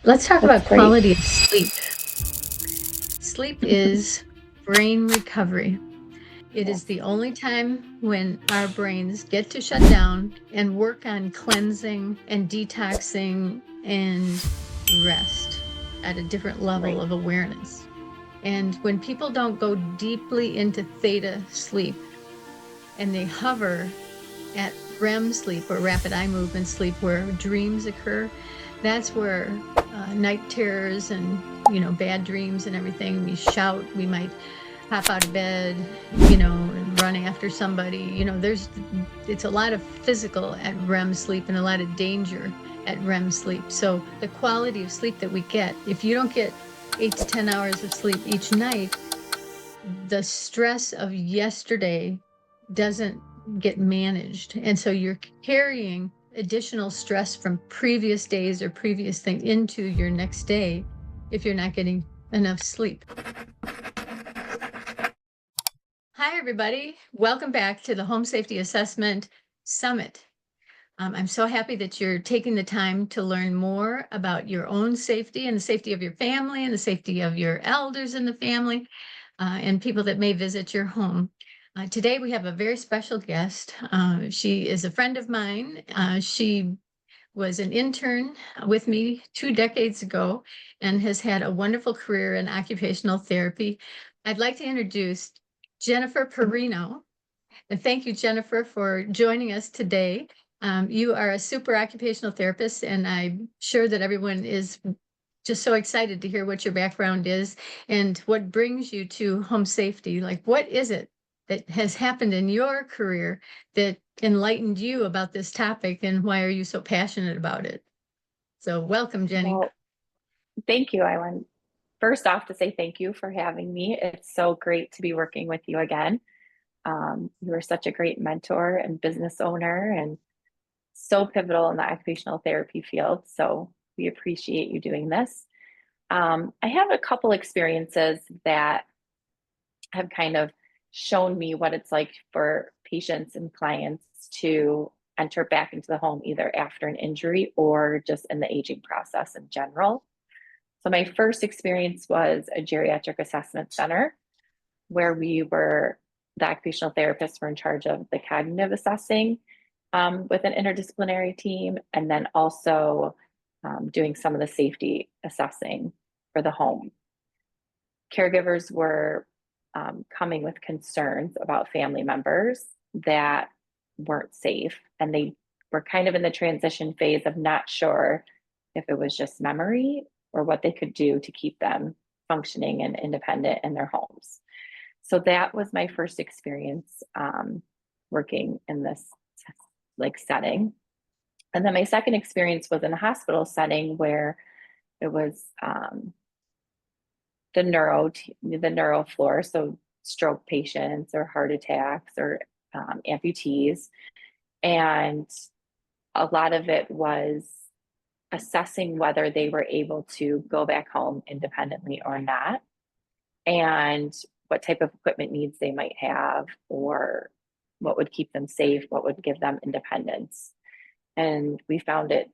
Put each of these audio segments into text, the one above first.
Let's talk That's about great. quality of sleep. Sleep is brain recovery. It is Yes, the only time when our brains get to shut down and work on cleansing and detoxing and rest at a different level right. of awareness. And when people don't go deeply into theta sleep and they hover at REM sleep or rapid eye movement sleep where dreams occur, that's where night terrors and bad dreams and everything. We shout, we might hop out of bed, and run after somebody. It's a lot of physical at REM sleep and a lot of danger at REM sleep. So the quality of sleep that we get, if you don't get 8 to 10 hours of sleep each night, the stress of yesterday doesn't get managed. And so you're carrying additional stress from previous days or previous thing into your next day if you're not getting enough sleep. Hi, everybody. Welcome back to the Home Safety Assessment Summit. I'm so happy that you're taking the time to learn more about your own safety and the safety of your family and the safety of your elders in the family and people that may visit your home. Today, we have a very special guest. She is a friend of mine. She was an intern with me 2 decades ago and has had a wonderful career in occupational therapy. I'd like to introduce Jennifer Perino. And thank you, Jennifer, for joining us today. You are a super occupational therapist, and I'm sure that everyone is just so excited to hear what your background is and what brings you to home safety. Like, what is it that has happened in your career that enlightened you about this topic, and why are you so passionate about it? So welcome, Jenny. Well, thank you. I want first off to say thank you for having me. It's so great to be working with you again. You are such a great mentor and business owner and so pivotal in the occupational therapy field. So we appreciate you doing this. I have a couple experiences that have kind of shown me what it's like for patients and clients to enter back into the home either after an injury or just in the aging process in general. So, my first experience was a geriatric assessment center where the occupational therapists were in charge of the cognitive assessing with an interdisciplinary team, and then also doing some of the safety assessing for the home. Caregivers were coming with concerns about family members that weren't safe, and they were kind of in the transition phase of not sure if it was just memory or what they could do to keep them functioning and independent in their homes. So that was my first experience working in this like setting. And then my second experience was in a hospital setting where it was the neuro floor, so stroke patients or heart attacks or amputees, and a lot of it was assessing whether they were able to go back home independently or not, and what type of equipment needs they might have, or what would keep them safe, what would give them independence. And we found it,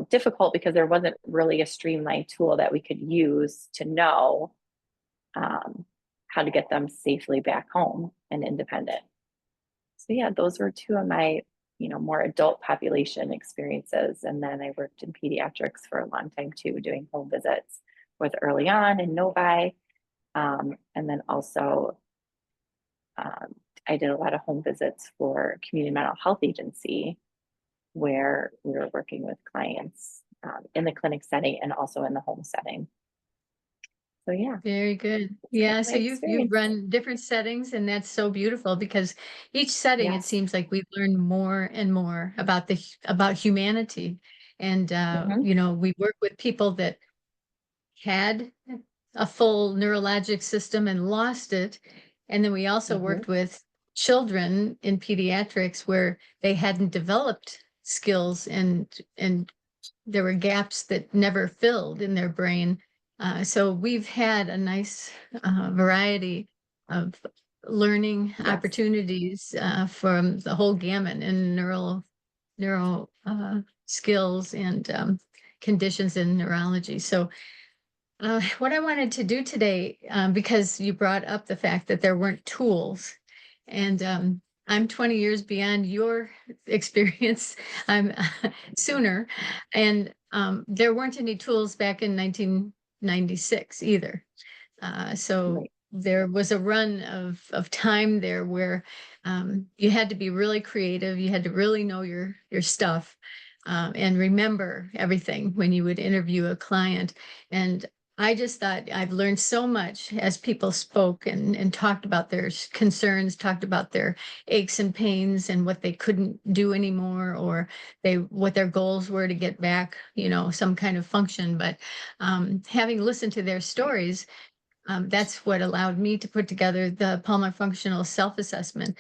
difficult because there wasn't really a streamlined tool that we could use to know um, how to get them safely back home and independent. So yeah, those were two of my, more adult population experiences. And then I worked in pediatrics for a long time too, doing home visits with early on in Novi. And then also um, I did a lot of home visits for community mental health agency where we were working with clients in the clinic setting and also in the home setting. So yeah, Very good. that's kind Yeah, of my so you've experience. run different settings, and that's so beautiful because each setting, it Yes. seems like we've learned more and more about about humanity. And Hmm. we work with people that had a full neurologic system and lost it. And then we also Hmm. worked with children in pediatrics where they hadn't developed skills and there were gaps that never filled in their brain. So we've had a nice variety of learning Yes. opportunities from the whole gamut in neural skills and conditions in neurology. So what I wanted to do today, because you brought up the fact that there weren't tools, and I'm 20 years beyond your experience. I'm sooner, and there weren't any tools back in 1996 either. So Right. there was a run of time there where you had to be really creative. You had to really know your stuff, and remember everything when you would interview a client. And I just thought I've learned so much as people spoke and talked about their concerns, talked about their aches and pains and what they couldn't do anymore, or what their goals were to get back, some kind of function. But having listened to their stories, that's what allowed me to put together the Palmer Functional Self-Assessment,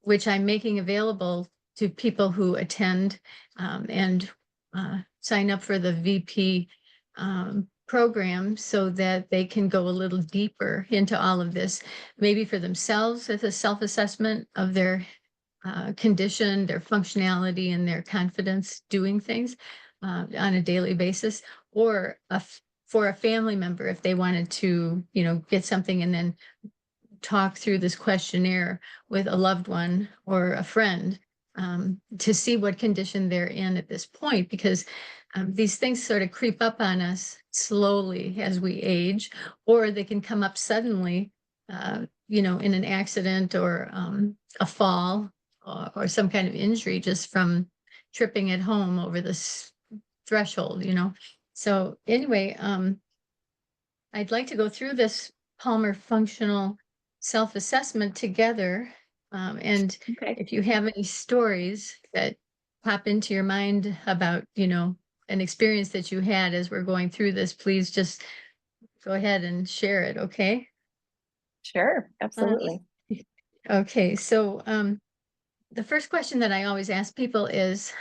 which I'm making available to people who attend and sign up for the VP program so that they can go a little deeper into all of this, maybe for themselves as a self-assessment of their condition, their functionality, and their confidence doing things on a daily basis, or for a family member if they wanted to, get something and then talk through this questionnaire with a loved one or a friend, to see what condition they're in at this point, because these things sort of creep up on us slowly as we age, or they can come up suddenly, in an accident or a fall, or some kind of injury just from tripping at home over this threshold. So anyway, I'd like to go through this Palmer functional self-assessment together. And Okay. if you have any stories that pop into your mind about, an experience that you had as we're going through this, please just go ahead and share it. Okay. Sure. Uh, Absolutely. okay. So the first question that I always ask people is,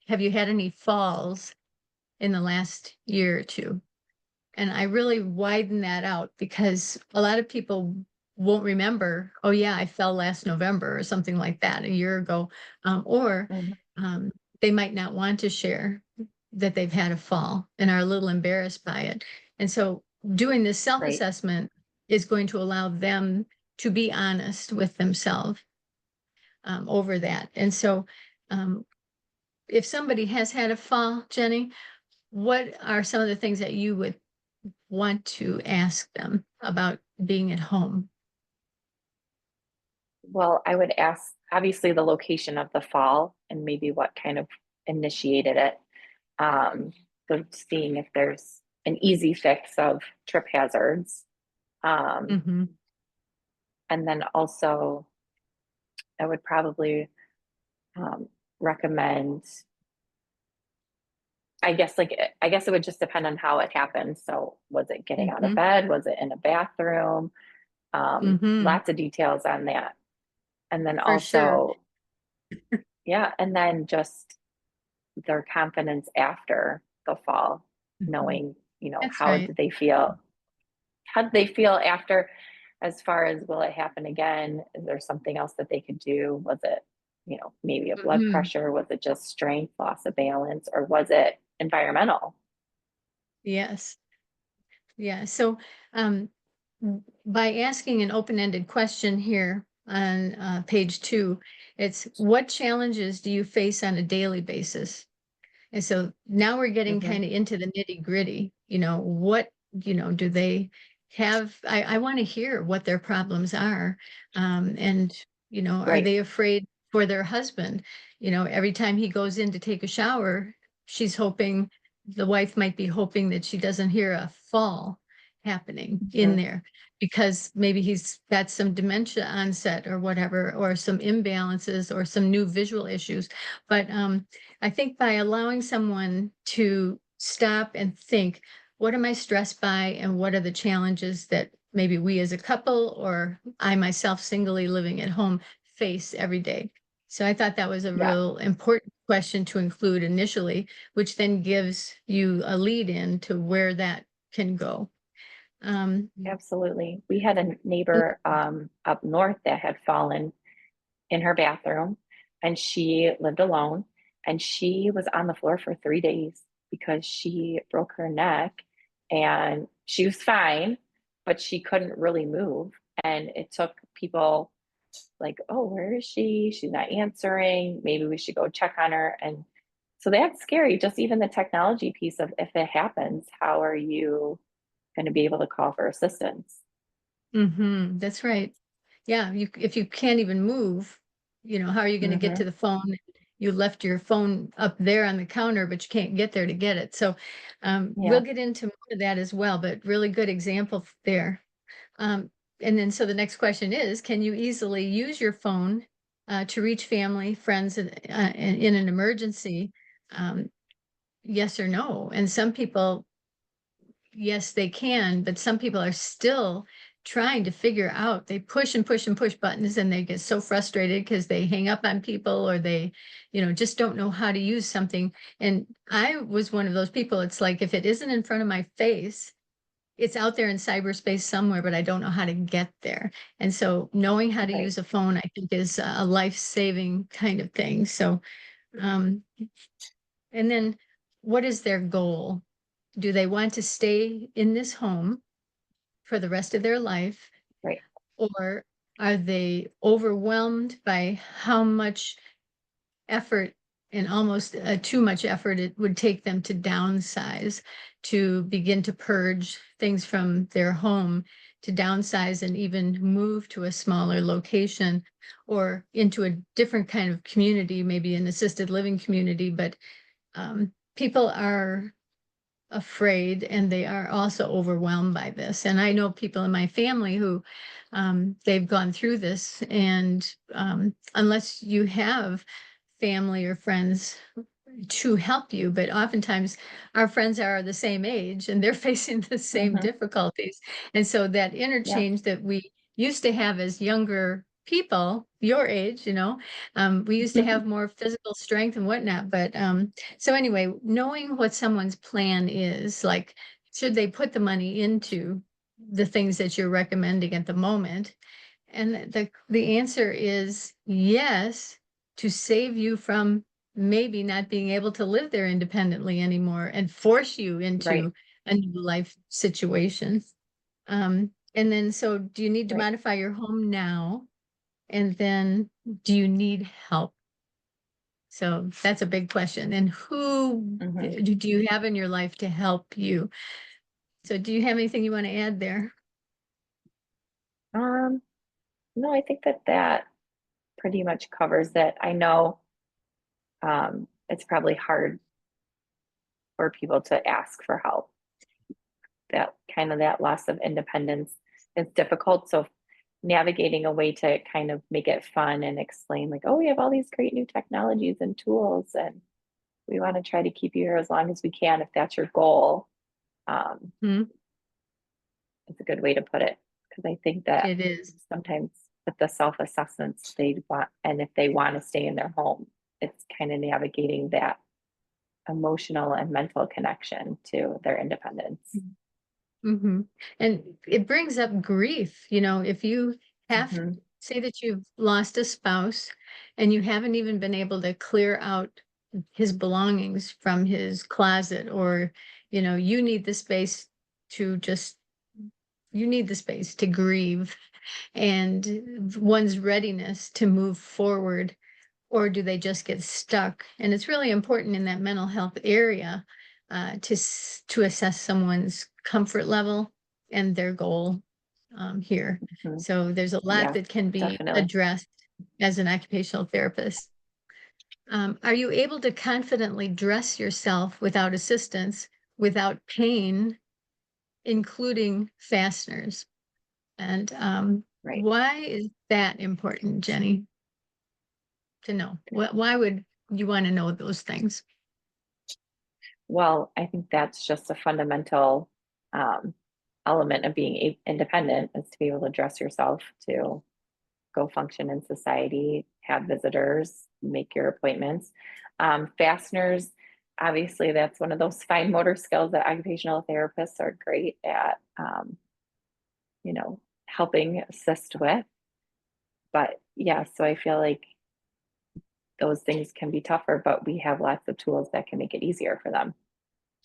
have you had any falls in the last year or two? And I really widen that out because a lot of people won't remember, oh, yeah, I fell last November or something like that a year ago. Or Mhm. um, they might not want to share that they've had a fall and are a little embarrassed by it. And so doing this Right. self-assessment is going to allow them to be honest with themselves over that. And so um, if somebody has had a fall, Jenny, what are some of the things that you would want to ask them about being at home? Well, I would ask obviously the location of the fall and maybe what kind of initiated it. Um, so seeing if there's an easy fix of trip hazards. Um, Hmm. and then also I would probably recommend, I guess it would just depend on how it happened. So was it getting out of Hmm. bed? Was it in a bathroom? Hmm. Lots of details on that. And then For sure. also, yeah, and then just their confidence after the fall, Mhm. knowing, That's right. how did they feel after, as far as will it happen again? Is there something else that they could do? Was it, maybe a blood Hmm. pressure? Was it just strength, loss of balance, or was it environmental? Yes. Yeah. So um, by asking an open-ended question here on page 2, it's what challenges do you face on a daily basis? And so now we're getting Hmm. kind of into the nitty gritty, what, do they have? I want to hear what their problems are. And, are Right. they afraid for their husband? Every time he goes in to take a shower, the wife might be hoping that she doesn't hear a fall happening in Hmm. there because maybe he's got some dementia onset or whatever, or some imbalances or some new visual issues. But I think by allowing someone to stop and think, what am I stressed by, and what are the challenges that maybe we as a couple or I myself singly living at home face every day? So I thought that was a Yeah, real important question to include initially, which then gives you a lead in to where that can go. Um, absolutely. We had a neighbor up north that had fallen in her bathroom, and she lived alone, and she was on the floor for 3 days. because she broke her neck and she was fine, but she couldn't really move. And it took people like, oh, where is she? She's not answering. Maybe we should go check on her. And so that's scary. Just even the technology piece of if it happens, how are you going to be able to call for assistance? That's right. Yeah, if you can't even move, how are you going to get to Hmm. the phone? You left your phone up there on the counter, but you can't get there to get it. So we'll Yeah. get into more of that as well, but really good example there. Um, and then so the next question is, can you easily use your phone to reach family, friends in an emergency? Um, yes or no? And some people, yes, they can, but some people are still trying to figure out. They push and push and push buttons and they get so frustrated because they hang up on people or they, just don't know how to use something. And I was one of those people. It's like if it isn't in front of my face, it's out there in cyberspace somewhere, but I don't know how to get there. And so knowing how to Right. use a phone, I think is a life-saving kind of thing. So, um, and then what is their goal? Do they want to stay in this home for the rest of their life? Right. Or are they overwhelmed by how much effort and almost too much effort it would take them to downsize, to begin to purge things from their home, to downsize and even move to a smaller location or into a different kind of community, maybe an assisted living community? But people are afraid and they are also overwhelmed by this. And I know people in my family who they've gone through this, and unless you have family or friends to help you, but oftentimes our friends are the same age and they're facing the same Hmm. difficulties. And so that Yeah. interchange that we used to have as younger people, your age, we used to have more physical strength and whatnot. But so anyway, knowing what someone's plan is, like, should they put the money into the things that you're recommending at the moment? And the answer is yes, to save you from maybe not being able to live there independently anymore and force you Right. into a new life situation. And then, so do you need to Right. modify your home now? And then, do you need help? So that's a big question. And who Hmm. do you have in your life to help you? So do you have anything you want to add there? Um, no, I think that that pretty much covers it. I know it's probably hard for people to ask for help. That kind of that loss of independence is difficult. So navigating a way to kind of make it fun and explain like, oh, we have all these great new technologies and tools, and we want to try to keep you here as long as we can if that's your goal. Um, Hmm, it's a good way to put it because I think that it is. sometimes with the self assessments they want, and if they want to stay in their home, it's kind of navigating that emotional and mental connection to their independence. Hmm. And it brings up grief, if you have, Hmm. say that you've lost a spouse and you haven't even been able to clear out his belongings from his closet, or, you need the space to just, you need the space to grieve and one's readiness to move forward, or do they just get stuck? And it's really important in that mental health area to assess someone's comfort level and their goal here. Hmm. So there's a lot Yeah, that can be definitely. addressed as an occupational therapist. Are you able to confidently dress yourself without assistance, without pain, including fasteners? And Right. why is that important, Jenny, to know? Why would you want to know those things? Well, I think that's just a fundamental um, element of being independent is to be able to dress yourself to go function in society, have visitors, make your appointments. Fasteners, obviously, that's one of those fine motor skills that occupational therapists are great at, helping assist with. But yeah, so I feel like those things can be tougher, but we have lots of tools that can make it easier for them.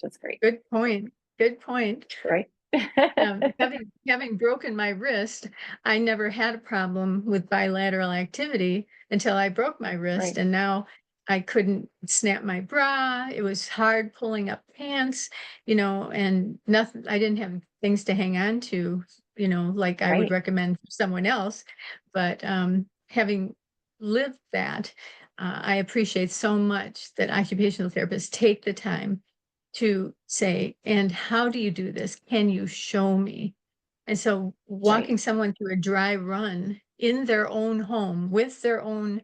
which is great, Good point. Good point. right? Having broken my wrist, I never had a problem with bilateral activity until I broke my wrist, Right, and now I couldn't snap my bra. It was hard pulling up pants, and nothing. I didn't have things to hang on to, like I would right, recommend for someone else. But having lived that, I appreciate so much that occupational therapists take the time to say, and how do you do this? Can you show me? And so right, walking someone through a dry run in their own home with their own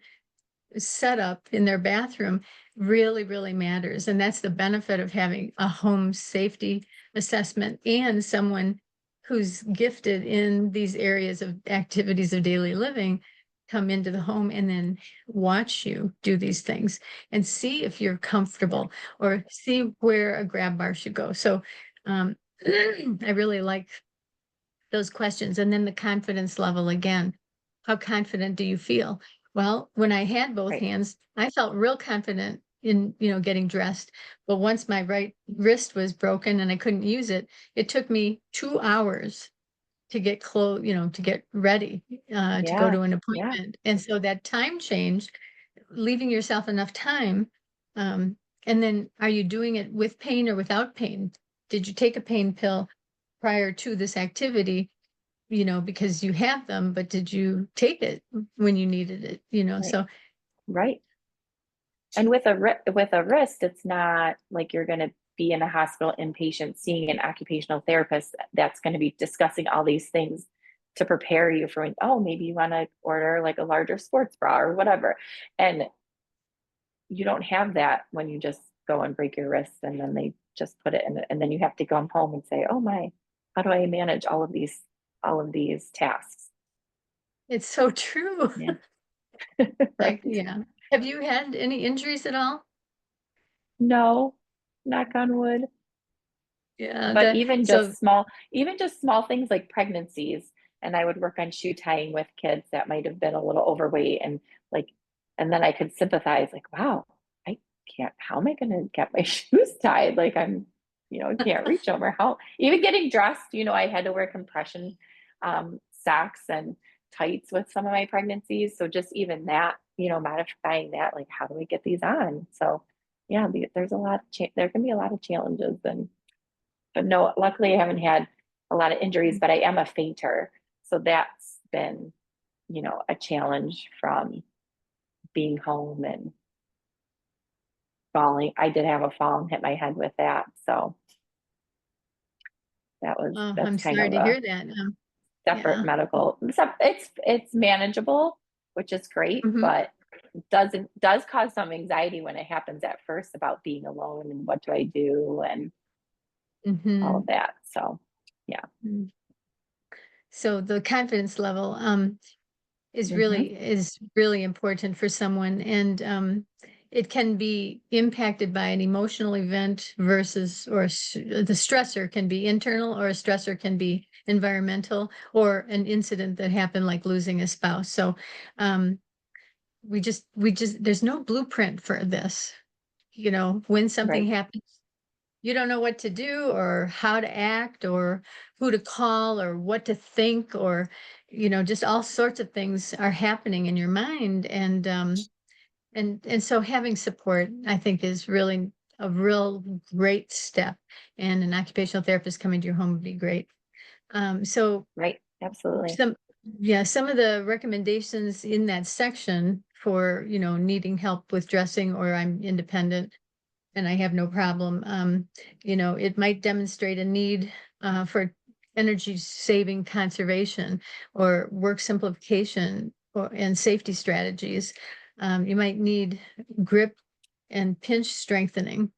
setup in their bathroom really, really matters. And that's the benefit of having a home safety assessment and someone who's gifted in these areas of activities of daily living come into the home and then watch you do these things and see if you're comfortable or see where a grab bar should go. So um, I really like those questions. And then the confidence level again. How confident do you feel? Well, when I had both right. hands, I felt real confident in, getting dressed. But once my right wrist was broken and I couldn't use it, it took me 2 hours to get clothes, to get ready, to go Yeah, to an yeah, appointment. And so that time change, leaving yourself enough time. Um, and then are you doing it with pain or without pain? Did you take a pain pill prior to this activity, because you have them, but did you take it when you needed it? right, So right. And with with a wrist, it's not like you're going to be in a hospital inpatient seeing an occupational therapist that's going to be discussing all these things to prepare you for when, oh, maybe you want to order like a larger sports bra or whatever. And you don't have that when you just go and break your wrist and then they just put it in, and then you have to come home and say, oh my, how do I manage all of these tasks? it's so true. Yeah. Like, Right. yeah. Have you had any injuries at all? No, knock on wood. Yeah. But So, even just small things like pregnancies, and I would work on shoe tying with kids that might have been a little overweight, and like, and then I could sympathize, like, wow, I can't, how am I going to get my shoes tied? Like I'm, can't reach them, or how, even getting dressed, I had to wear compression socks and tights with some of my pregnancies. So just even that, modifying that, like, how do I get these on? So yeah, there's a lot of, there can be a lot of challenges, and but no, luckily I haven't had a lot of injuries, but I am a fainter. So that's been, a challenge from being home and falling. I did have a fall and hit my head with that. So oh, that's I'm kind sorry of to a hear that. separate Yeah. medical, it's manageable, which is great, Hmm. but does cause some anxiety when it happens at first about being alone and what do I do and all of Hmm. that. So yeah. So the confidence level, is Hmm. really important for someone, and it can be impacted by an emotional event versus the stressor can be internal or a stressor can be environmental or an incident that happened like losing a spouse. So um, we just there's no blueprint for this. When something Right, happens, you don't know what to do or how to act or who to call or what to think, or just all sorts of things are happening in your mind. And so having support, I think, is really a real great step, and an occupational therapist coming to your home would be great. So right, absolutely. some yeah, some of the recommendations in that section for needing help with dressing, or I'm independent and I have no problem. It might demonstrate a need for energy saving conservation or work simplification and safety strategies. You might need grip and pinch strengthening.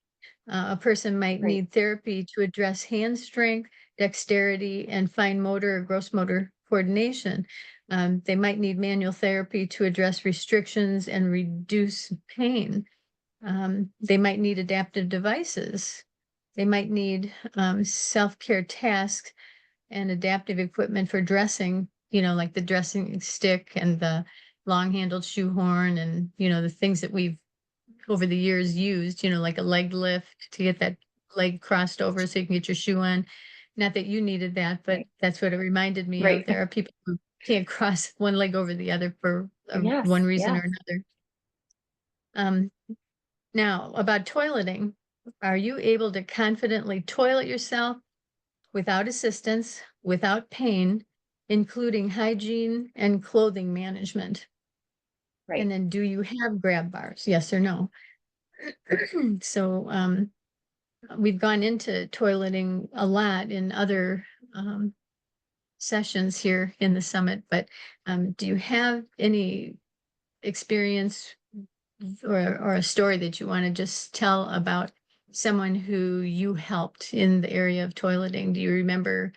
A person might Right, need therapy to address hand strength, dexterity, and fine motor or gross motor coordination. They might need manual therapy to address restrictions and reduce pain. They might need adaptive devices. They might need self-care tasks and adaptive equipment for dressing, like the dressing stick and the long-handled shoehorn and, the things that we've over the years used, like a leg lift to get that leg crossed over so you can get your shoe on. Not that you needed that, but Right. that's what it reminded me of. Right. There are people who can't cross one leg over the other for one Yes. reason or Yes. another. Um, Now, about toileting, are you able to confidently toilet yourself without assistance, without pain, including hygiene and clothing management? And Right. then do you have grab bars? Yes or no? So we've gone into toileting a lot in other um, sessions here in the summit, but do you have any experience or a story that you want to just tell about someone who you helped in the area of toileting? Do you remember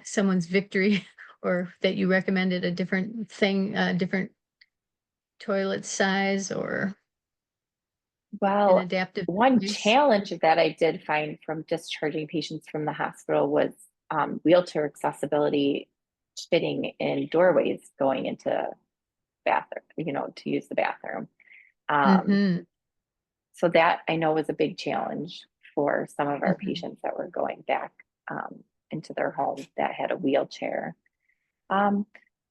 someone's victory or that you recommended a different thing, a different toilet size or an Well, adaptive one device? challenge that I did find from discharging patients from the hospital was wheelchair accessibility fitting in doorways going into bathroom, to use the bathroom. Um, Mm-hmm. so that I know was a big challenge for some of our Mm-hmm. patients that were going back into their home that had a wheelchair. Um,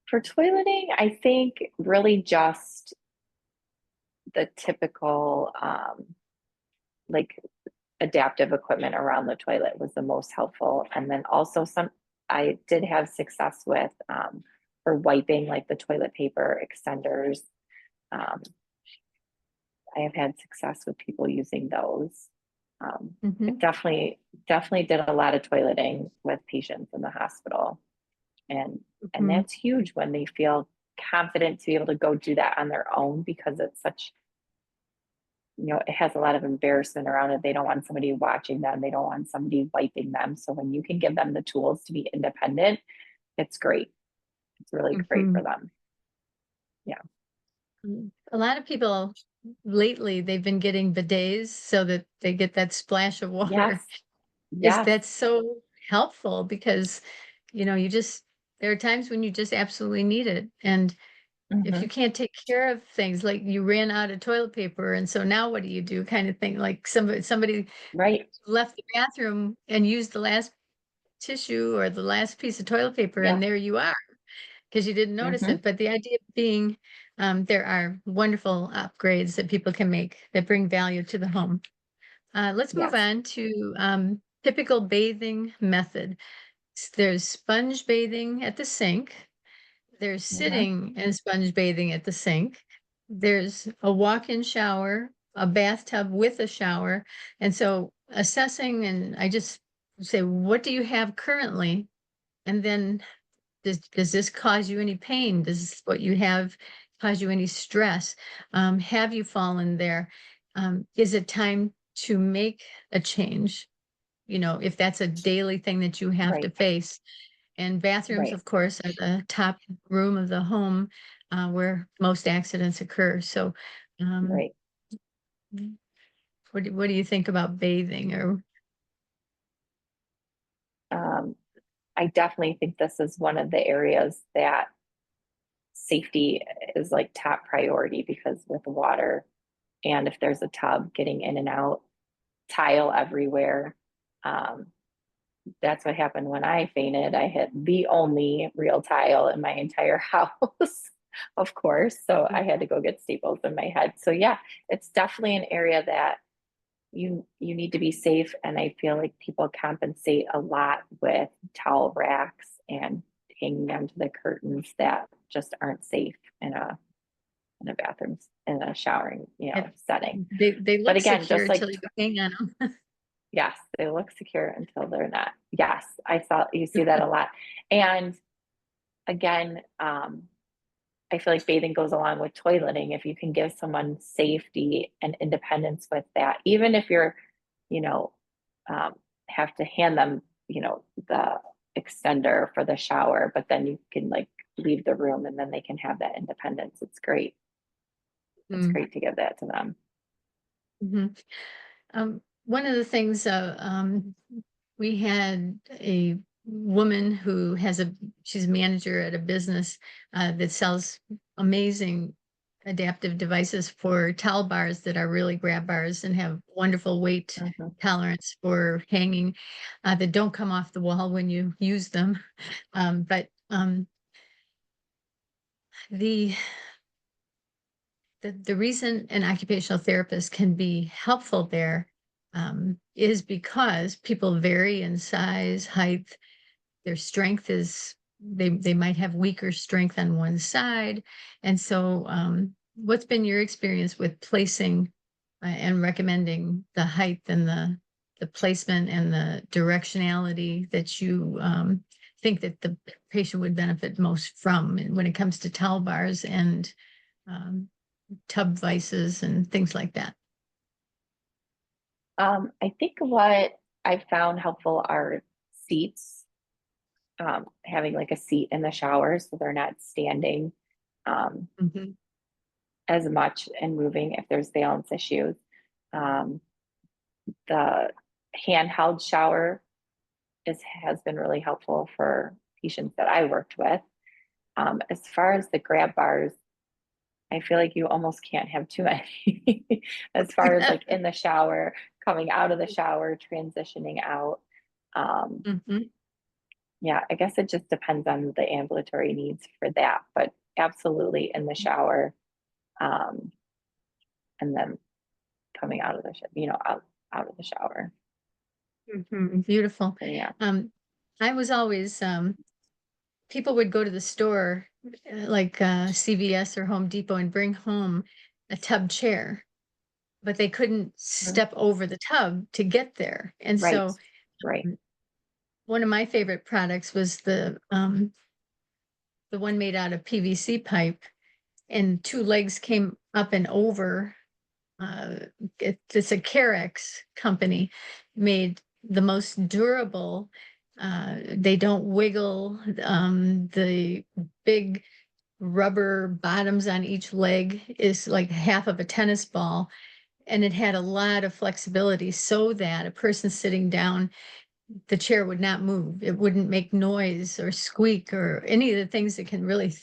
for toileting, I think really just the typical like adaptive equipment around the toilet was the most helpful. And then also I did have success with for wiping like the toilet paper extenders. Um, I have had success with people using those. I Mm-hmm. definitely did a lot of toileting with patients in the hospital, and Mm-hmm. that's huge when they feel confident to be able to go do that on their own because it's such, it has a lot of embarrassment around it. They don't want somebody watching them. They don't want somebody wiping them. So when you can give them the tools to be independent, it's great. It's really great Mm-hmm. for them. Yeah. A lot of people lately, they've been getting bidets so that they get that splash of water. Yes. Is Yes. that's so helpful because, you just there are times when you just absolutely need it. And if you Hmm. can't take care of things, like you ran out of toilet paper, and so now what do you do kind of thing? Like somebody Right. left the bathroom and used the last tissue or the last piece of toilet paper, and Yes. there you are because you didn't notice Hmm. it. But the idea being, there are wonderful upgrades that people can make that bring value to the home. Let's move Yes. on to typical bathing method. There's sponge bathing at the sink. There's Hmm. sitting and sponge bathing at the sink. There's a walk-in shower, a bathtub with a shower. And so assessing, and I just say, what do you have currently? And then does this cause you any pain? Does what you have cause you any stress? Have you fallen there? Is it time to make a change? If that's a daily thing that you have to Right. face. And bathrooms, Right. of course, are the top room of the home where most accidents occur. So, um, Right. what do you think about bathing? Or Um, I definitely think this is one of the areas that safety is like top priority because with water and if there's a tub getting in and out, tile everywhere. Um, that's what happened when I fainted. I hit the only real tile in my entire house, of course. So I had to go get staples in my head. So yeah, it's definitely an area that you need to be safe. And I feel like people compensate a lot with towel racks and hanging onto the curtains that just aren't safe in a bathroom in a showering, it, setting. they But look again, secure just like until you hang on them. yes, they look secure until they're not. Yes, I saw you see that a lot. And again, I feel like bathing goes along with toileting. If you can give someone safety and independence with that, even if you're, you know, um, have to hand them, the extender for the shower, but then you can like leave the room and then they can have that independence. It's great. It's great to give that to them. Mm-hmm. One of the things we had a woman who she's a manager at a business that sells amazing adaptive devices for towel bars that are really grab bars and have wonderful weight Mhm. tolerance for hanging, that don't come off the wall when you use them. But the the reason an occupational therapist can be helpful there, is because people vary in size, height, their strength is they might have weaker strength on one side. And so what's been your experience with placing and recommending the height and the placement and the directionality that you think that the patient would benefit most from when it comes to towel bars and um, tub vices and things like that? I think what I found helpful are seats, having like a seat in the shower so they're not standing um, Mhm. as much and moving if there's balance issues. Um, the handheld shower has been really helpful for patients that I worked with. As far as the grab bars, I feel like you almost can't have too many as far as like in the shower, coming out of the shower, transitioning out. Um, Mhm. yeah, I guess it just depends on the ambulatory needs for that, but absolutely in the shower, um, and then coming out of the, out of the shower. Mhm. Beautiful. So yeah. Um, I was always people would go to the store like CVS or Home Depot and bring home a tub chair, but they couldn't Mhm. step over the tub to get there. And Right. so Right. one of my favorite products was the one made out of PVC pipe, and two legs came up and over. Uh, it's a Carex company, made the most durable. They don't wiggle. The big rubber bottoms on each leg is like half of a tennis ball, and it had a lot of flexibility so that a person sitting down, the chair would not move. It wouldn't make noise or squeak or any of the things that can really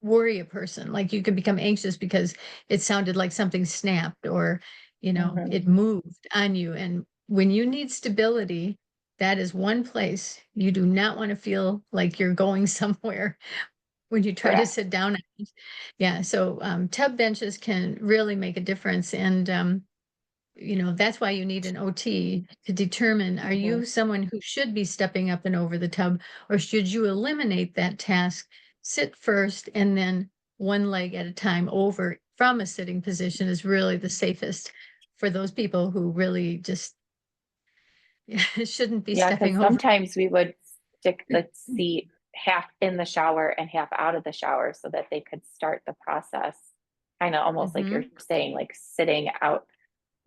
worry a person. Like you can become anxious because it sounded like something snapped or, Hmm. it moved on you. And when you need stability, that is one place you do not want to feel like you're going somewhere when you try to Correct. sit down. Yeah. So tub benches can really make a difference. And that's why you need an OT to determine, are Hmm. you someone who should be stepping up and over the tub, or should you eliminate that task, sit first, and then one leg at a time over from a sitting position is really the safest for those people who really just shouldn't be Yeah, because stepping over. sometimes we would stick the seat half in the shower and half out of the shower so that they could start the process, kind of almost like you're Mhm, saying, like sitting out,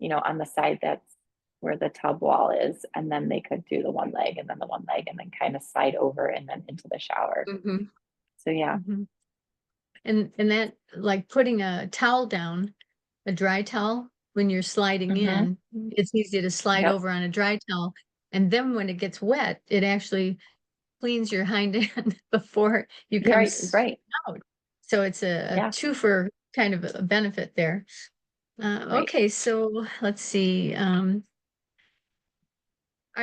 on the side that's where the tub wall is, and then they could do the one leg and then the one leg and then kind of slide over and then into the shower. mhm, So yeah. mhm. And that, like putting a towel down, a dry towel, when you're sliding Hmm. in, it's easy to slide Yep. over on a dry towel. And then when it gets wet, it actually cleans your hind end before you You're come right. Right. out. So it's a Yeah. two for kind of a benefit there. Right. Okay, so let's see. Are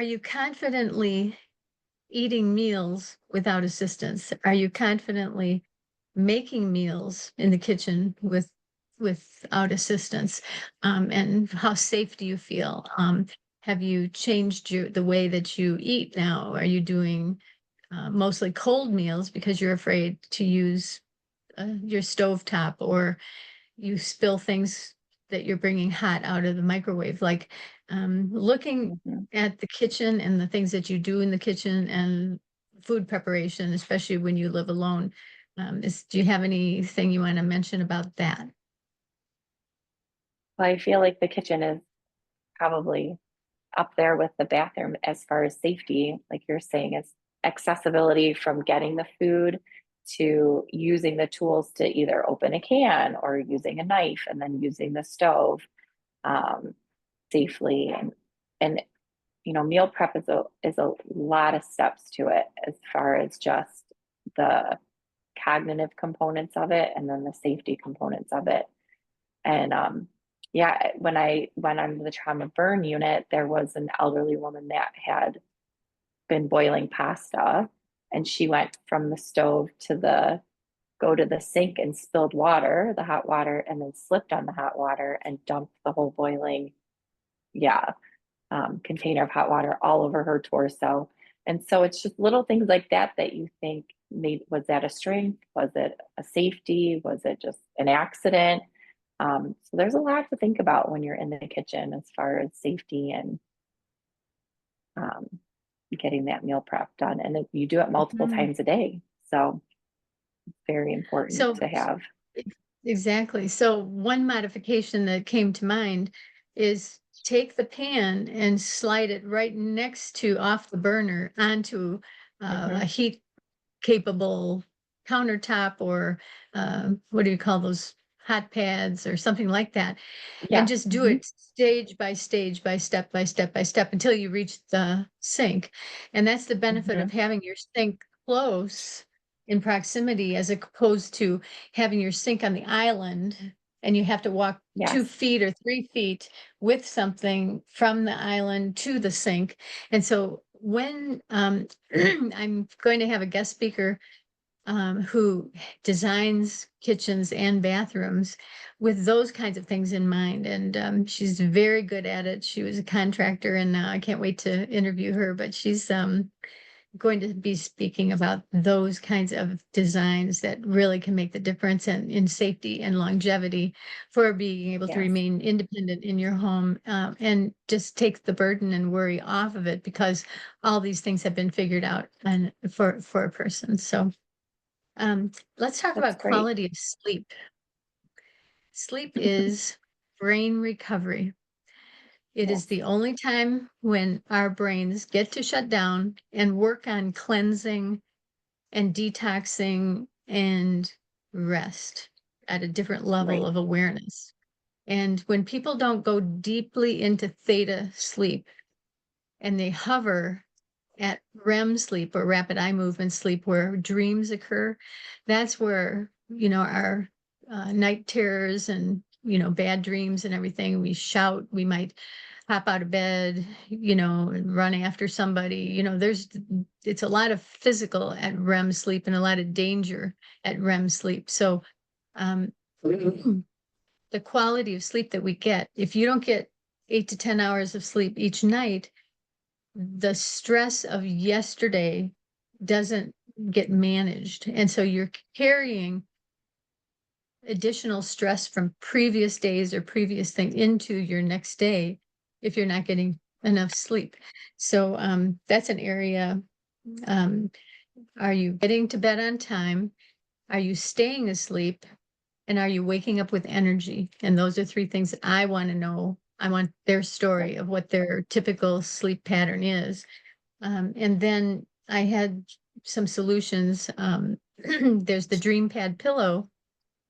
you confidently eating meals without assistance? Are you confidently making meals in the kitchen without assistance? And how safe do you feel? Have you changed the way that you eat now? Are you doing mostly cold meals because you're afraid to use your stovetop, or you spill things that you're bringing hot out of the microwave? Like looking Hmm. at the kitchen and the things that you do in the kitchen and food preparation, especially when you live alone. Do you have anything you want to mention about that? Well, I feel like the kitchen is probably up there with the bathroom as far as safety, like you're saying, is accessibility from getting the food to using the tools to either open a can or using a knife and then using the stove um, safely. And meal prep is a lot of steps to it as far as just the cognitive components of it and then the safety components of it. And yeah, when I went on the trauma burn unit, there was an elderly woman that had been boiling pasta, and she went from the stove to the go to the sink and spilled water, the hot water, and then slipped on the hot water and dumped the whole boiling, yeah, container of hot water all over her torso. And so it's just little things like that that you think, maybe was that a strength? Was it a safety? Was it just an accident? So there's a lot to think about when you're in the kitchen as far as safety and um, getting that meal prep done. And you do it multiple Mhm. times a day. So it's very important So to have. exactly. So one modification that came to mind is take the pan and slide it right next to off the burner onto a Mhm. heat capable countertop or what do you call those hot pads or something like that, and Yeah. just do Mhm. it stage by stage by step by step by step until you reach the sink. And that's the benefit of Mhm. having your sink close in proximity as opposed to having your sink on the island and you have to walk Yes. 2 feet or 3 feet with something from the island to the sink. And so when I'm going to have a guest speaker who designs kitchens and bathrooms with those kinds of things in mind. And she's very good at it. She was a contractor, and I can't wait to interview her. But she's going to be speaking about those kinds of designs that really can make the difference in safety and longevity for being able to Yes. remain independent in your home and just take the burden and worry off of it because all these things have been figured out and for a person. So let's talk That's about great. quality of sleep. Sleep is brain recovery. It is Yes. the only time when our brains get to shut down and work on cleansing and detoxing and rest at a different level Right. of awareness. And when people don't go deeply into theta sleep and they hover at REM sleep or rapid eye movement sleep where dreams occur, that's where, our night terrors and, bad dreams and everything, we shout, we might hop out of bed, and run after somebody, it's a lot of physical at REM sleep and a lot of danger at REM sleep. So, um, the quality of sleep that we get, if you don't get 8 to 10 hours of sleep each night, the stress of yesterday doesn't get managed. And so you're carrying additional stress from previous days or previous things into your next day if you're not getting enough sleep. So that's an area. Um, are you getting to bed on time? Are you staying asleep? And are you waking up with energy? And those are three things that I want to know. I want their story of what their typical sleep pattern is. And then I had some solutions. There's the Dream Pad pillow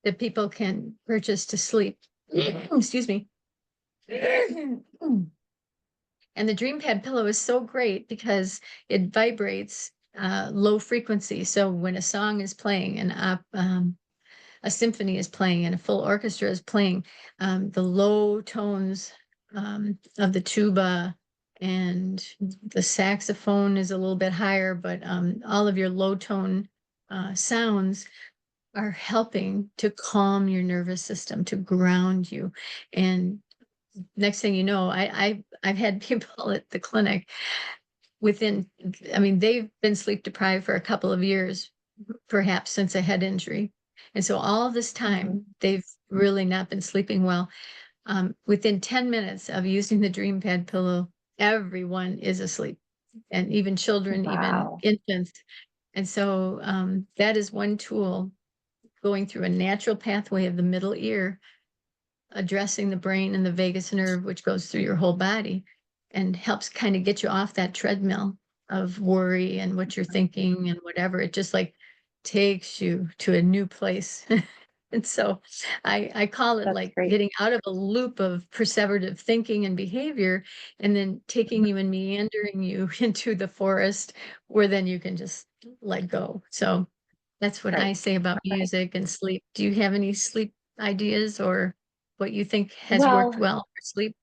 that people can purchase to sleep. Excuse me. And the Dream Pad pillow is so great because it vibrates low frequency. So when a song is playing and a symphony is playing and a full orchestra is playing, the low tones of the tuba and the saxophone is a little bit higher, but all of your low tone sounds are helping to calm your nervous system, to ground you. And next thing you know, I've had people at the clinic within, I mean, they've been sleep deprived for a couple of years, perhaps since a head injury. And so all this Mhm. time, they've really not been sleeping well. Within 10 minutes of using the Dream Pad pillow, everyone is asleep, and even children, even Wow. infants. And so that is one tool going through a natural pathway of the middle ear, addressing the brain and the vagus nerve, which goes through your whole body and helps kind of get you off that treadmill of worry and what you're thinking and whatever. It just like takes you to a new place. And so I call it That's like great. getting out of a loop of perseverative thinking and behavior and then taking you and meandering you into the forest where then you can just let go. So That's what I Right. say about Right. music and sleep. Do you have any sleep ideas or what you think has worked Well, well for sleep?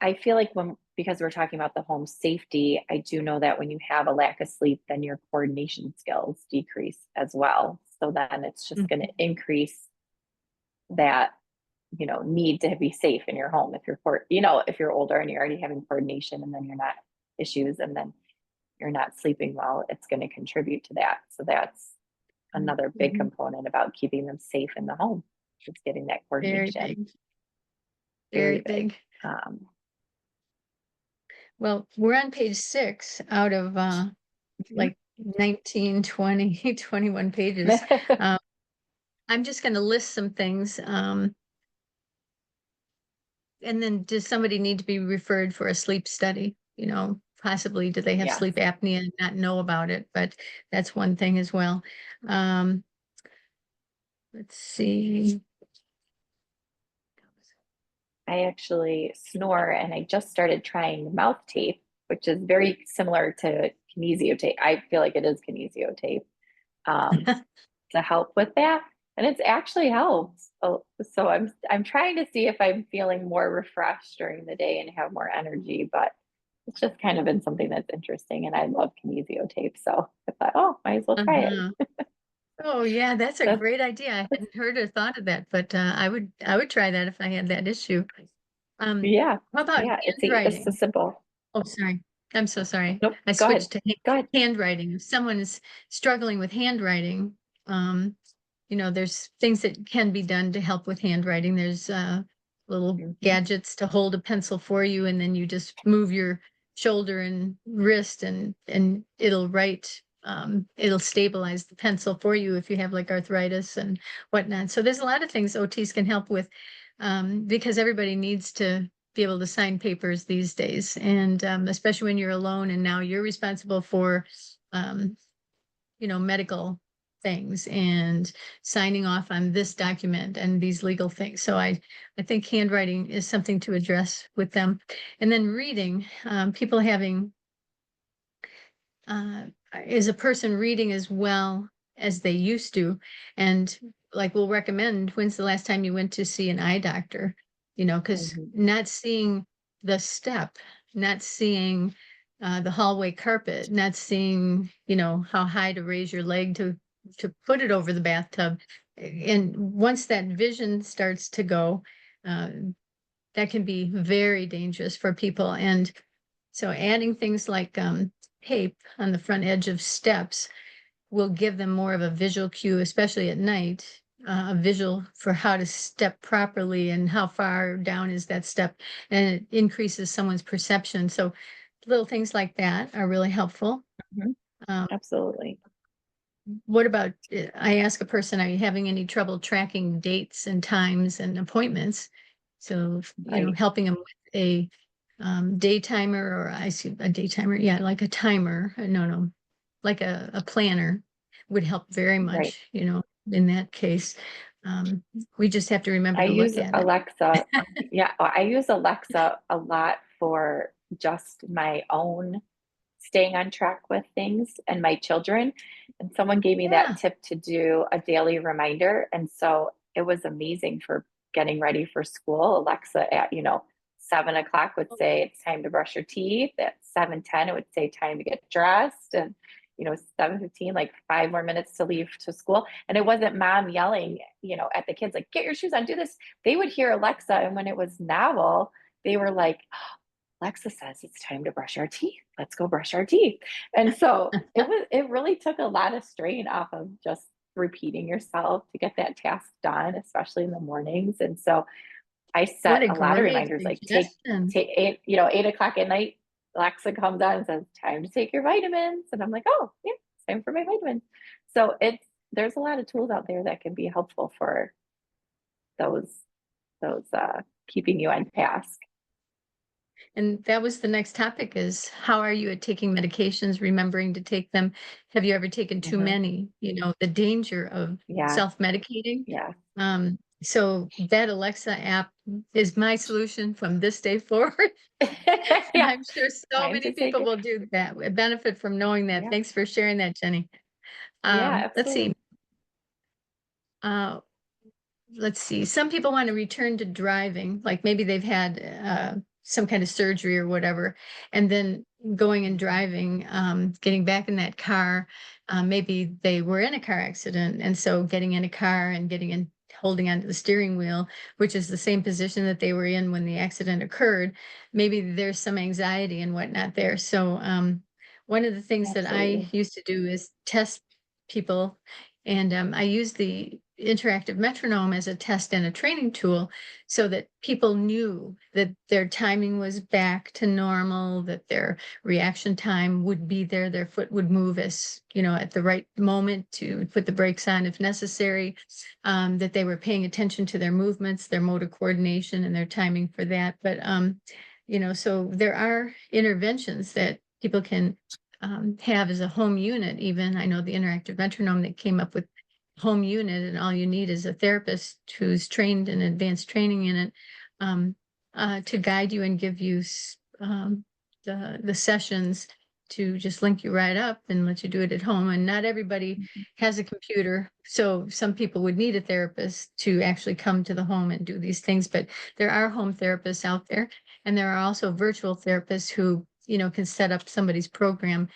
I feel like because we're talking about the home safety, I do know that when you have a lack of sleep, then your coordination skills decrease as well. So then it's just going to Mhm. increase that, need to be safe in your home. If you're older and you're already having coordination and then you're not issues and then you're not sleeping well, it's going to contribute to that. So that's another big Mhm. component about keeping them safe in the home, is getting that Very coordination. big, Very very big. big. Um, Well, we're on page 6 out of like 19, 20, 21 pages. Um, I'm just going to list some things. And then does somebody need to be referred for a sleep study? Possibly do they have yes. sleep apnea and not know about it? But that's one thing as well. Um, let's see. I actually snore and I just started trying mouth tape, which is very similar to kinesio tape. I feel like it is kinesio tape, um, to help with that. And it's actually helped. So I'm trying to see if I'm feeling more refreshed during the day and have more energy, but it's just kind of been something that's interesting. And I love kinesio tape. So I thought, oh, might as well try it. Uh-huh. Oh yeah, that's a That's, great idea. I hadn't heard or thought of that, but I would try that if I had that issue. Um, yeah. how about Yeah. It's a handwriting? simple. Oh, sorry. I'm so sorry. Nope. I Go ahead. switched to Go ahead. handwriting. If someone is struggling with handwriting, um, there's things that can be done to help with handwriting. There's little Mhm. gadgets to hold a pencil for you, and then you just move your shoulder and wrist, and it'll write. It'll stabilize the pencil for you if you have like arthritis and whatnot. So there's a lot of things OTs can help with, because everybody needs to be able to sign papers these days, and especially when you're alone and now you're responsible for um, medical things and signing off on this document and these legal things. So I think handwriting is something to address with them. And then reading, people having uh, is a person reading as well as they used to. And like we'll recommend, when's the last time you went to see an eye doctor? Because Mhm. not seeing the step, not seeing the hallway carpet, not seeing, how high to raise your leg to put it over the bathtub. And once that vision starts to go, uh, that can be very dangerous for people. And so adding things like tape on the front edge of steps will give them more of a visual cue, especially at night, a visual for how to step properly and how far down is that step. And it increases someone's perception. So little things like that are really helpful. Mhm. Um, Absolutely. what about, I ask a person, are you having any trouble tracking dates and times and appointments? So, Right. helping them with a day timer, or I see a day timer, yeah, like a timer, no, like a planner would help very Right. much, in that case. We just have to remember I to look use at it. Alexa. Yeah, I use Alexa a lot for just my own staying on track with things and my children. And someone gave me that Yeah. tip to do a daily reminder. And so it was amazing for getting ready for school. Alexa at, 7 o'clock would say it's time to brush your teeth. At 7:10, it would say time to get dressed. And 7:15, like 5 more minutes to leave to school. And it wasn't mom yelling, at the kids, like, get your shoes on, do this. They would hear Alexa. And when it was novel, they were like, Alexa says it's time to brush our teeth. Let's go brush our teeth. And so it really took a lot of strain off of just repeating yourself to get that task done, especially in the mornings. And so I What set a a lot of great reminders like suggestion. take 8 o'clock at night, Alexa comes on and says, time to take your vitamins. And I'm like, oh yeah, it's time for my vitamins. So there's a lot of tools out there that can be helpful for those keeping you on task. And that was the next topic, is how are you at taking medications, remembering to take them? Have you ever taken too Mhm. many? The danger of Yeah. self-medicating. Yeah. So that Alexa app is my solution from this day forward. And Yeah. I'm sure so Time many to take people it. will do that, benefit from knowing that. Yeah. Thanks for sharing that, Jenny. Yeah, Let's see. absolutely. Uh, let's see, some people want to return to driving, like maybe they've had some kind of surgery or whatever, and then going and driving, getting back in that car. Maybe they were in a car accident, and so getting in a car and getting in, holding onto the steering wheel, which is the same position that they were in when the accident occurred. Maybe there's some anxiety and whatnot there. So one of the things that I Absolutely. used to do is test people, and I use the interactive metronome as a test and a training tool so that people knew that their timing was back to normal, that their reaction time would be there, their foot would move as, at the right moment to put the brakes on if necessary, that they were paying attention to their movements, their motor coordination and their timing for that. But, so there are interventions that people can have as a home unit. Even I know the interactive metronome that came up with home unit, and all you need is a therapist who's trained in advanced training in it, um, to guide you and give you the sessions, to just link you right up and let you do it at home. And not everybody Mhm. has a computer, so some people would need a therapist to actually come to the home and do these things. But there are home therapists out there, and there are also virtual therapists who can set up somebody's program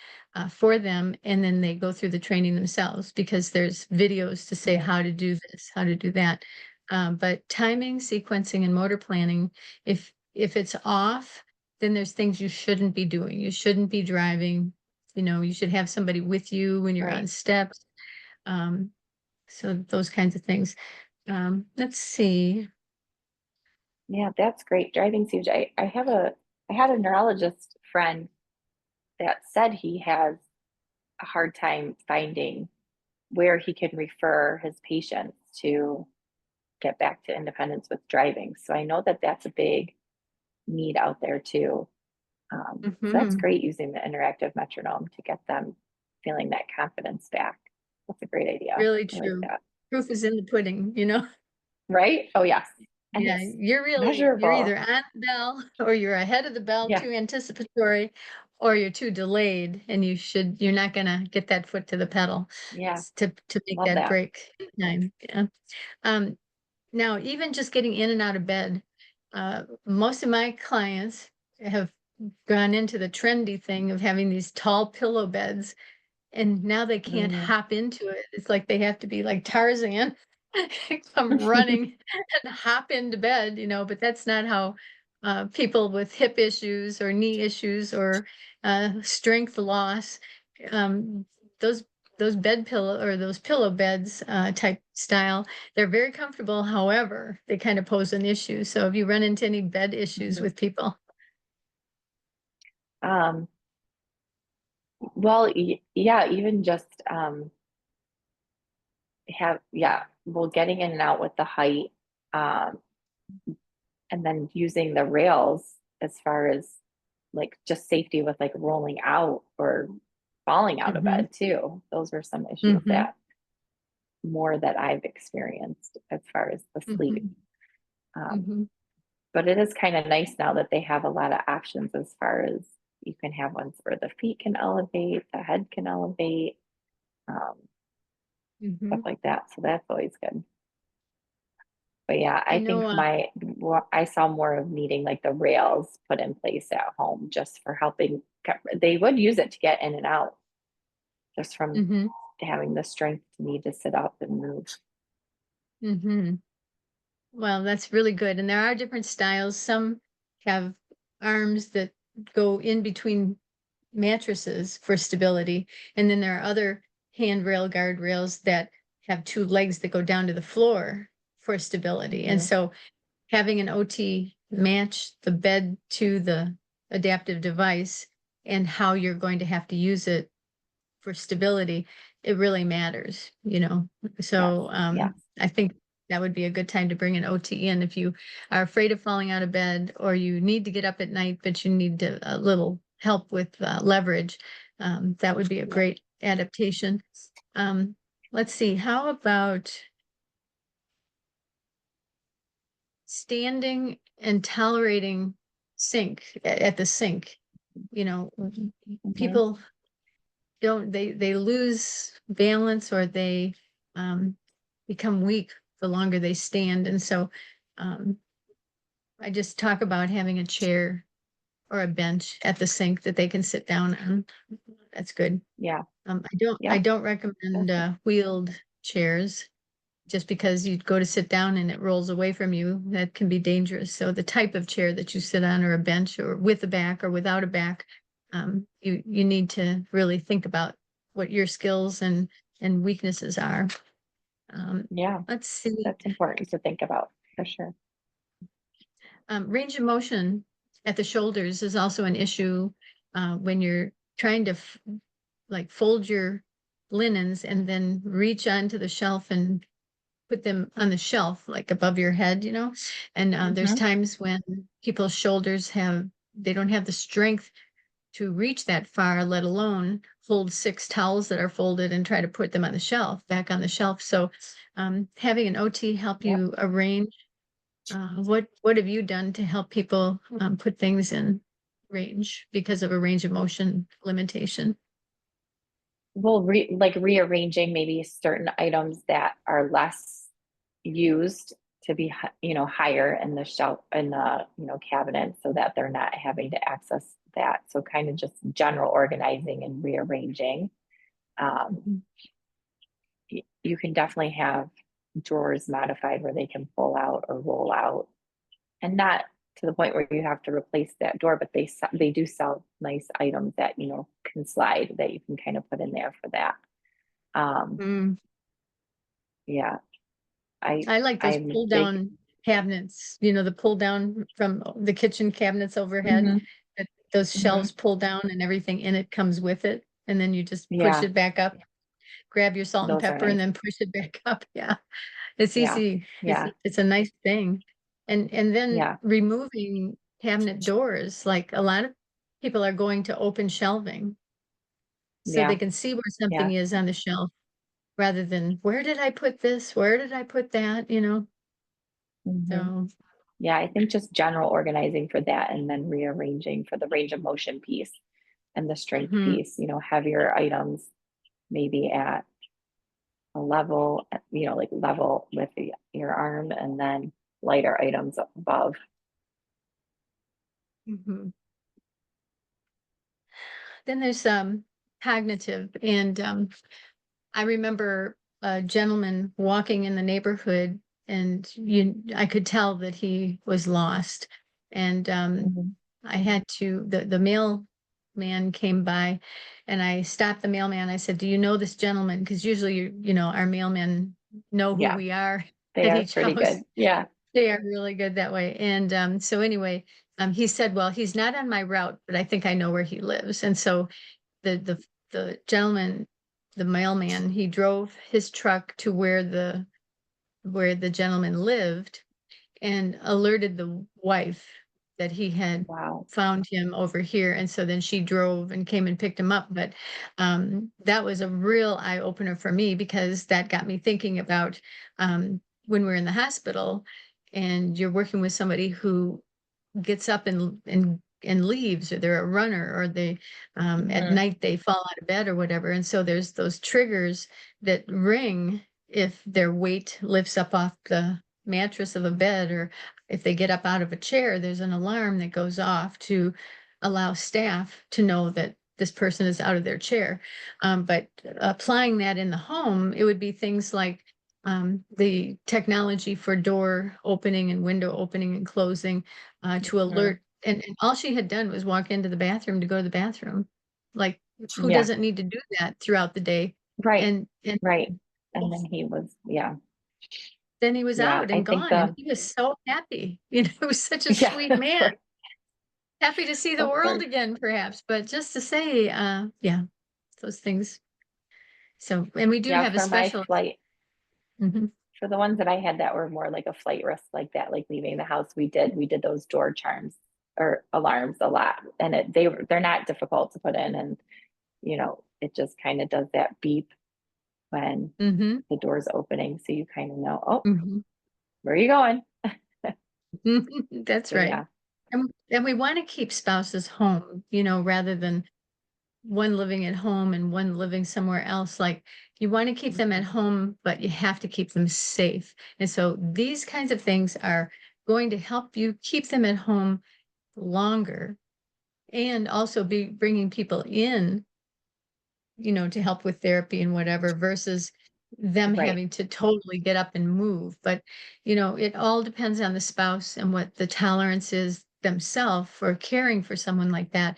for them, and then they go through the training themselves, because there's videos to say Right. how to do this, how to do that. But timing, sequencing, and motor planning, if it's off, then there's things you shouldn't be doing. You shouldn't be driving. You should have somebody with you when you're on Right. steps. Um, so those kinds of things. Let's see. Yeah, that's great. Driving's huge. I had a neurologist friend that said he has a hard time finding where he can refer his patients to get back to independence with driving. So I know that that's a big need out there too. So that's Mhm. great, using the interactive metronome to get them feeling that confidence back. That's a great idea. Really I like true. that. Proof is in the pudding. Right? Oh, yes. And Yeah, it's you're either measurable. on the bell or you're ahead of the bell, Yeah. too anticipatory, or you're too delayed, and you're not gonna get that foot to the pedal Yeah. to make Love that that. break in time. Yeah. Um, Now, even just getting in and out of bed, most of my clients have gone into the trendy thing of having these tall pillow beds, and now they can't Mm. hop into it. It's like they have to be like Tarzan, come running and hop into bed, but that's not how people with hip issues or knee issues or strength loss, um, those those bed pillow or those pillow beds type style, they're very comfortable. However, they kind of pose an issue. So have you run into any bed issues Mhm. with people? Um, well, yeah, even just well, getting in and out with the height, um, and then using the rails as far as like just safety with like rolling out or falling out of Mm-hmm. bed too. Those were some issues Mm-hmm. that more that I've experienced as far as the sleep. Mm-hmm. Um, Mm-hmm. but it is kind of nice now that they have a lot of options as far as you can have ones where the feet can elevate, the head can elevate, um, stuff Mm-hmm. like that. So that's always good. But yeah, I I know. think I saw more of needing like the rails put in place at home just for helping. They would use it to get in and out just from Mm-hmm. having the strength to need to sit up and move. Mm-hmm. Well, that's really good. And there are different styles. Some have arms that go in between mattresses for stability. And then there are other handrail guardrails that have two legs that go down to the floor for stability. And Hmm. so having an OT match the bed to the adaptive device and how you're going to have to use it for stability, it really matters. Yes, So yes, I think that would be a good time to bring an OT in if you are afraid of falling out of bed, or you need to get up at night, but you need a little help with leverage. That would be a yeah. great adaptation. Um, let's see, how about standing and tolerating at the sink? You know, Hmm. people. they lose balance, or they um, become weak the longer they stand. And so um, I just talk about having a chair or a bench at the sink that they can sit down on. That's good. Yeah. I Yep. don't recommend Perfect. wheeled chairs, just because you go to sit down and it rolls away from you. That can be dangerous. So the type of chair that you sit on, or a bench, or with a back or without a back, you need to really think about what your skills and weaknesses are. Um, Yeah. let's see. That's important to think about for sure. Range of motion at the shoulders is also an issue when you're trying to like fold your linens and then reach onto the shelf and put them on the shelf, like above your head, And there's Hmm. times when people's shoulders they don't have the strength to reach that far, let alone hold six towels that are folded and try to put them on the shelf, back on the shelf. So having an OT help Yep. you arrange, what have you done to help people put things in range because of a range of motion limitation? Well, like rearranging maybe certain items that are less used to be, higher in the shelf, in the, cabinet, so that they're not having to access that. So kind of just general organizing and rearranging. Um, Mhm. you can definitely have drawers modified where they can pull out or roll out, and not to the point where you have to replace that door, but they do sell nice items that can slide, that you can kind of put in there for that. Um, Mm. yeah, I I like those I'm a pull big. down cabinets, the pull down from the kitchen cabinets overhead. Hmm. Those Hmm. shelves pull down and everything in it comes with it. And then you just push Yeah, it back up, grab your salt and those are pepper, and nice. then push it back up. Yeah. It's Yeah, easy. yeah, It's a nice thing. And then yeah, removing cabinet doors, like a lot of people are going to open shelving so they yeah, can see where something yeah. is on the shelf, rather than where did I put this? Where did I put that? Hmm. So, Yeah, I think just general organizing for that, and then rearranging for the range of motion piece and the strength mhm, piece, heavier items maybe at a level, like level with your arm, and then lighter items up above. mhm. Then there's cognitive, and I remember a gentleman walking in the neighborhood, and I could tell that he was lost. And Hmm. I had to the mailman came by, and I stopped the mailman. I said, "Do you know this gentleman?" Because usually, our mailmen know who Yeah, we are they at are each pretty house. good. Yeah. They are really good that way. And so anyway, he said, "Well, he's not on my route, but I think I know where he lives." And so the gentleman, the mailman, he drove his truck to where the gentleman lived, and alerted the wife that he had Wow. found him over here. And so then she drove and came and picked him up. But that was a real eye opener for me, because that got me thinking about when we're in the hospital and you're working with somebody who gets up and leaves, or they're a runner, or they at Hmm. night they fall out of bed or whatever. And so there's those triggers that ring if their weight lifts up off the mattress of a bed, or if they get up out of a chair, there's an alarm that goes off to allow staff to know that this person is out of their chair. But applying that in the home, it would be things like the technology for door opening and window opening and closing, to Hmm. alert. And all she had done was walk into the bathroom to go to the bathroom. Like, who Yeah. doesn't need to do that throughout the day? Right. And Right. And then he was, yeah. then he was Yeah. out I and think gone, and the, he was so happy. He was such a yeah, sweet of man, course. happy to see the Of world course. again, perhaps, but just to say, yeah, those things. So, and we do Yeah. have a For my special. flight, Mhm, for the ones that I had that were more like a flight risk like that, like leaving the house, we did those door charms or alarms a lot. And they're not difficult to put in, and it just kind of does that beep when mhm, the door's opening. So you kind of know, oh, mhm. where are you going? That's So right. yeah. And we want to keep spouses home, rather than one living at home and one living somewhere else. Like you want to keep them at Mhm. home, but you have to keep them safe. And so these kinds of things are going to help you keep them at home longer and also be bringing people in, to help with therapy and whatever versus them Right, having to totally get up and move. But, it all depends on the spouse and what the tolerance is themselves for caring for someone like that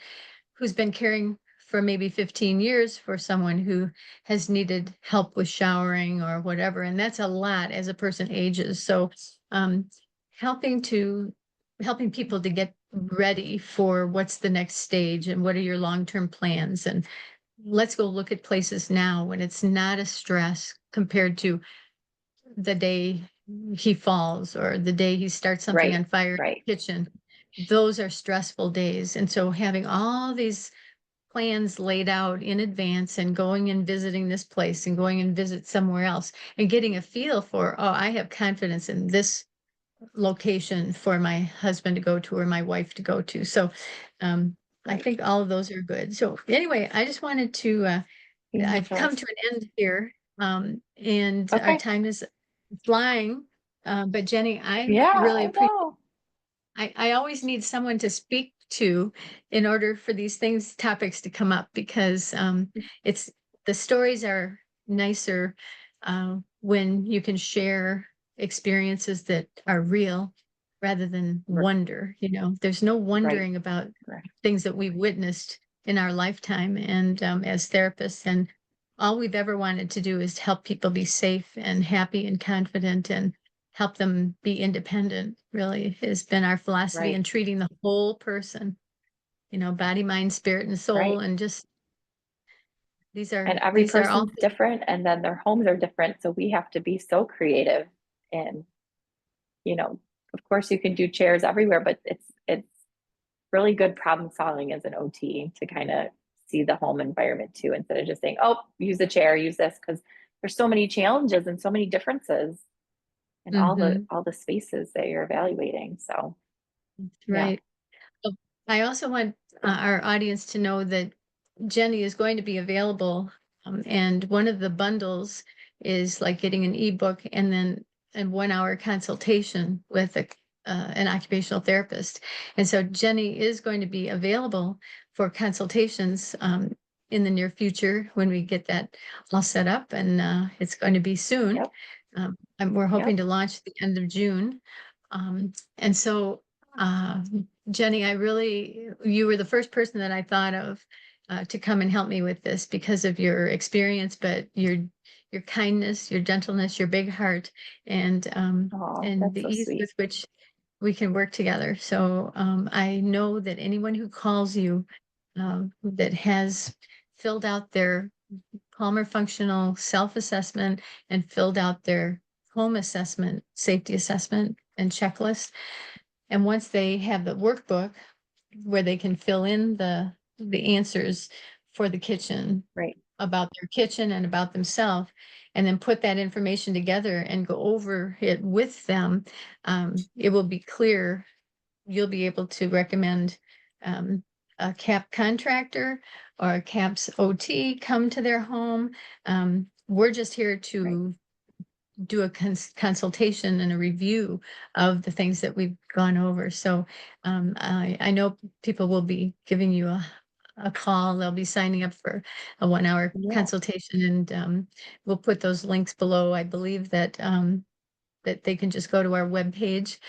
who's been caring for maybe 15 years for someone who has needed help with showering or whatever. And that's a lot as a person ages. So, um, helping to helping people to get ready for what's the next stage and what are your long-term plans, and let's go look at places now when it's not a stress compared to the day he falls or the day he starts something right, on fire in right, the kitchen. Those are stressful days. And so having all these plans laid out in advance and going and visiting this place and going and visit somewhere else and getting a feel for, oh, I have confidence in this location for my husband to go to or my wife to go to. So I right. think all of those are good. So anyway, I just wanted to I've come Fabulous. to an end here, and our Okay. time is flying. But Jenny, I Yeah, really I appreciate. know. I always need someone to speak to in order for these topics to come up because it's the stories are nicer when you can share experiences that are real rather than R- wonder. There's no Right, wondering about right, things that we've witnessed in our lifetime and as therapists. And all we've ever wanted to do is help people be safe and happy and confident and help them be independent, really has been our philosophy right, in treating the whole person, body, mind, spirit, and soul. right. And just these And are every these are all person's different, and then their homes are different. So we have to be so creative. And, you know, of course you can do chairs everywhere, but it's really good problem solving as an OT to kind of see the home environment too, instead of just saying, oh, use a chair, use this, because there's so many challenges and so many differences in Mhm, all the spaces that you're evaluating. So yeah. right. Oh, I also want our audience to know that Jenny is going to be available. And one of the bundles is like getting an ebook and then a 1 hour consultation with an occupational therapist. And so Jenny is going to be available for consultations in the near future when we get that all set up. And it's going to be soon. Yep. And we're hoping Yep. to launch the end of June. And so, uh, Jenny, you were the first person that I thought of to come and help me with this because of your experience, but your kindness, your gentleness, your big heart, and um, Oh, and that's the so ease sweet. with which we can work together. So I know that anyone who calls you that has filled out their Palmer functional self-assessment and filled out their home assessment, safety assessment and checklist. And once they have the workbook where they can fill in the answers for the kitchen Right. about their kitchen and about themselves, and then put that information together and go over it with them, it will be clear. You'll be able to recommend um, a CAP contractor or a CAP's OT come to their home. We're just here Right. to do a consultation and a review of the things that we've gone over. So I know people will be giving you a call. They'll be signing up for a 1 hour Yeah. consultation, and we'll put those links below. I believe that they can just go to our webpage,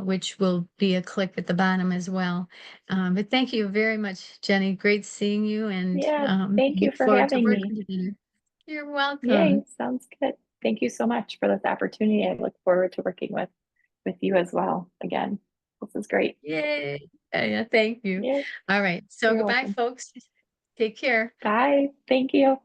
which will be a click at the bottom as well. But thank you very much, Jenny. Great seeing you, and Yeah. Thank you look for forward to having me. working together. You're Yay. welcome. Sounds good. Thank you so much for this opportunity. I look forward to working with you as well again. This is great. Yay. Yeah, thank you. Yay. All right. So You're goodbye, welcome. folks. Take care. Bye. Thank you.